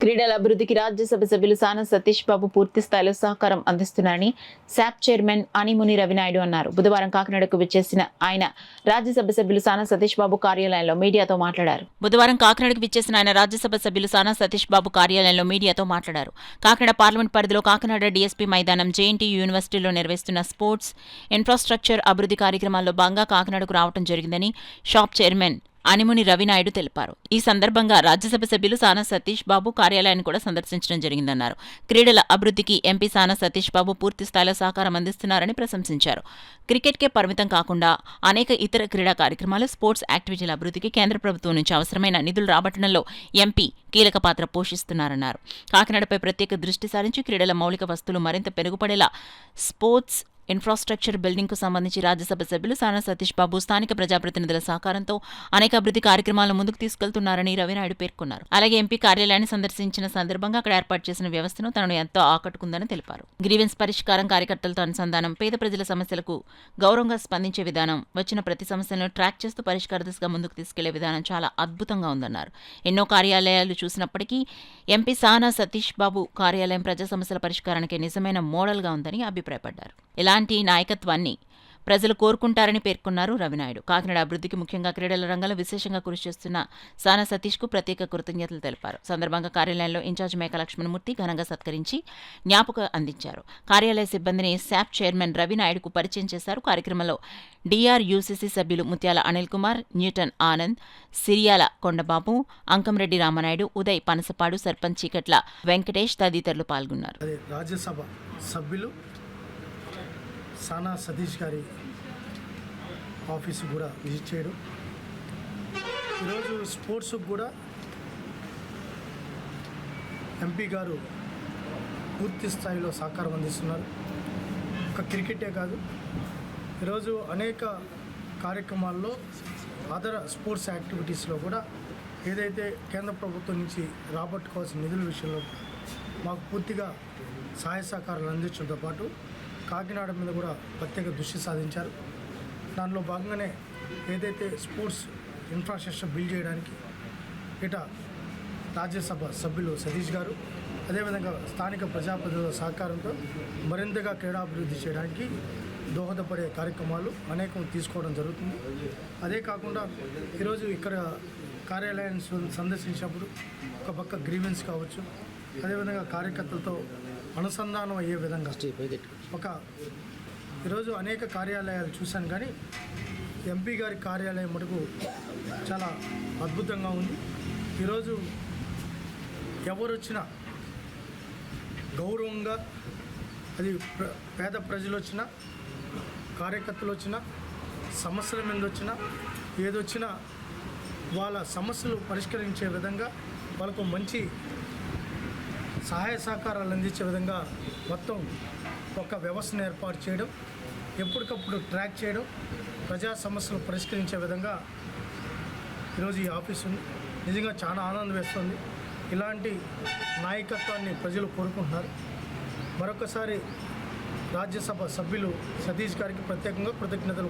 క్రీడల అభివృద్ధికి రాజ్యసభ సభ్యులు సాన సతీష్ బాబు పూర్తి స్థాయిలో సహకారం అందిస్తున్నారని శాప్ చైర్మన్ అనిముని రవినాయుడు అన్నారు. బుధవారం కాకినాడకు విచ్చేసిన ఆయన రాజ్యసభ సభ్యులు సాన సతీష్ బాబు కార్యాలయంలో మీడియాతో మాట్లాడారు. కాకినాడ పార్లమెంట్ పరిధిలో కాకినాడ డీఎస్పీ మైదానం, జేఎన్టీయూ యూనివర్సిటీలో నిర్వహిస్తున్న స్పోర్ట్స్ ఇన్ఫ్రాస్ట్రక్చర్ అభివృద్ధి కార్యక్రమాల్లో భాగంగా కాకినాడకు రావడం జరిగిందని షాప్ చైర్మన్ అనిముని రవినాయుడు తెలిపారు. ఈ సందర్భంగా రాజ్యసభ సభ్యులు సాన సతీష్ బాబు కార్యాలయాన్ని కూడా సందర్శించడం జరిగిందన్నారు. క్రీడల అభివృద్ధికి ఎంపీ సాన సతీష్ బాబు పూర్తి స్థాయిలో సహకారం అందిస్తున్నారని ప్రశంసించారు. క్రికెట్కే పరిమితం కాకుండా అనేక ఇతర క్రీడా కార్యక్రమాలు, స్పోర్ట్స్ యాక్టివిటీల అభివృద్ధికి కేంద్ర ప్రభుత్వం నుంచి అవసరమైన నిధులు రాబట్టడంలో ఎంపీ కీలక పాత్ర పోషిస్తున్నారన్నారు. కాకినాడపై ప్రత్యేక దృష్టి సారించి క్రీడల మౌలిక వస్తువులు మరింత పెరుగుపడేలా స్పోర్ట్స్ ఇన్ఫ్రాస్ట్రక్చర్ బిల్డింగ్ కు సంబంధించి రాజ్యసభ సభ్యులు సాన సతీష్ బాబు స్థానిక ప్రజాప్రతినిధుల సహకారంతో అనేక అభివృద్ధి కార్యక్రమాలను ముందుకు తీసుకెళ్తున్నారని రవినాయుడు పేర్కొన్నారు. అలాగే ఎంపీ కార్యాలయాన్ని సందర్శించిన సందర్భంగా అక్కడ ఏర్పాటు చేసిన వ్యవస్థను తనను ఎంతో ఆకట్టుకుందని తెలిపారు. గ్రీవెన్స్ పరిష్కారం, కార్యకర్తలతో అనుసంధానం, పేద ప్రజల సమస్యలకు గౌరవంగా స్పందించే విధానం, వచ్చిన ప్రతి సమస్యలను ట్రాక్ చేస్తూ పరిష్కార దిశగా ముందుకు తీసుకెళ్లే విధానం చాలా అద్భుతంగా ఉందన్నారు. ఎన్నో కార్యాలయాలు చూసినప్పటికీ ఎంపీ సాన సతీష్ బాబు కార్యాలయం ప్రజా సమస్యల పరిష్కారానికి నిజమైన మోడల్గా ఉందని అభిప్రాయపడ్డారు. ఇలాంటి నాయకత్వాన్ని ప్రజలు కోరుకుంటారని పేర్కొన్నారు రవినాయుడు. కాకినాడ అభివృద్ధికి ముఖ్యంగా క్రీడల రంగంలో విశేషంగా కృషి చేస్తున్న సాన సతీష్ కు ప్రత్యేక కృతజ్ఞతలు తెలిపారు. సందర్భంగా కార్యాలయంలో ఇన్ఛార్జ్ మేక లక్ష్మణమూర్తి ఘనంగా సత్కరించి జ్ఞాపకం అందించారు. కార్యాలయ సిబ్బందిని శాప్ చైర్మన్ రవినాయుడుకు పరిచయం చేశారు. కార్యక్రమంలో డిఆర్యూసీసీ సభ్యులు ముత్యాల అనిల్ కుమార్, న్యూటన్ ఆనంద్, సిరియాల కొండబాబు, అంకంరెడ్డి రామనాయుడు, ఉదయ్ పనసపాడు, సర్పంచ్ చీకట్ల వెంకటేష్ తదితరులు పాల్గొన్నారు. రాజ్యసభ సభ్యులు సానా సతీష్ గారి ఆఫీసు కూడా విజిట్ చేయడం, ఈరోజు స్పోర్ట్స్కి కూడా ఎంపీ గారు పూర్తి స్థాయిలో సహకారం అందిస్తున్నారు. ఒక క్రికెటే కాదు, ఈరోజు అనేక కార్యక్రమాల్లో అదర్ స్పోర్ట్స్ యాక్టివిటీస్లో కూడా ఏదైతే కేంద్ర ప్రభుత్వం నుంచి రాబట్టుకోవాల్సిన నిధుల విషయంలో మాకు పూర్తిగా సహాయ సహకారాలు అందించడంతో పాటు కాకినాడ మీద కూడా ప్రత్యేక దృష్టి సాధించారు. దానిలో భాగంగానే ఏదైతే స్పోర్ట్స్ ఇన్ఫ్రాస్ట్రక్చర్ బిల్డ్ చేయడానికి ఇట రాజ్యసభ సభ్యులు సతీష్ గారు, అదేవిధంగా స్థానిక ప్రజాప్రతినిధుల సహకారంతో మరింతగా క్రీడాభివృద్ధి చేయడానికి దోహదపడే కార్యక్రమాలు అనేకం తీసుకోవడం జరుగుతుంది. అదే కాకుండా ఈరోజు ఇక్కడ కార్యాలయాన్ని సందర్శించినప్పుడు ఒక పక్క గ్రీవెన్స్ కావచ్చు, అదేవిధంగా కార్యకర్తలతో అనుసంధానం అయ్యే విధంగా ఈరోజు అనేక కార్యాలయాలు చూశాను, కానీ ఎంపీ గారి కార్యాలయం మటుకు చాలా అద్భుతంగా ఉంది. ఈరోజు ఎవరు వచ్చినా గౌరవంగా, అది పేద ప్రజలు వచ్చినా, కార్యకర్తలు వచ్చినా, సమస్యల మీద వచ్చినా, ఏదొచ్చినా వాళ్ళ సమస్యలు పరిష్కరించే విధంగా వాళ్ళకు మంచి సహాయ సహకారాలు అందించే విధంగా మొత్తం ఒక వ్యవస్థను ఏర్పాటు చేయడం, ఎప్పటికప్పుడు ట్రాక్ చేయడం, ప్రజా సమస్యలు పరిష్కరించే విధంగా ఈరోజు ఈ ఆఫీసు ఉంది. నిజంగా చాలా ఆనందం వేస్తుంది. ఇలాంటి నాయకత్వాన్ని ప్రజలు కోరుకుంటున్నారు. మరొకసారి రాజ్యసభ సభ్యులు సతీష్ గారికి ప్రత్యేకంగా కృతజ్ఞతలు.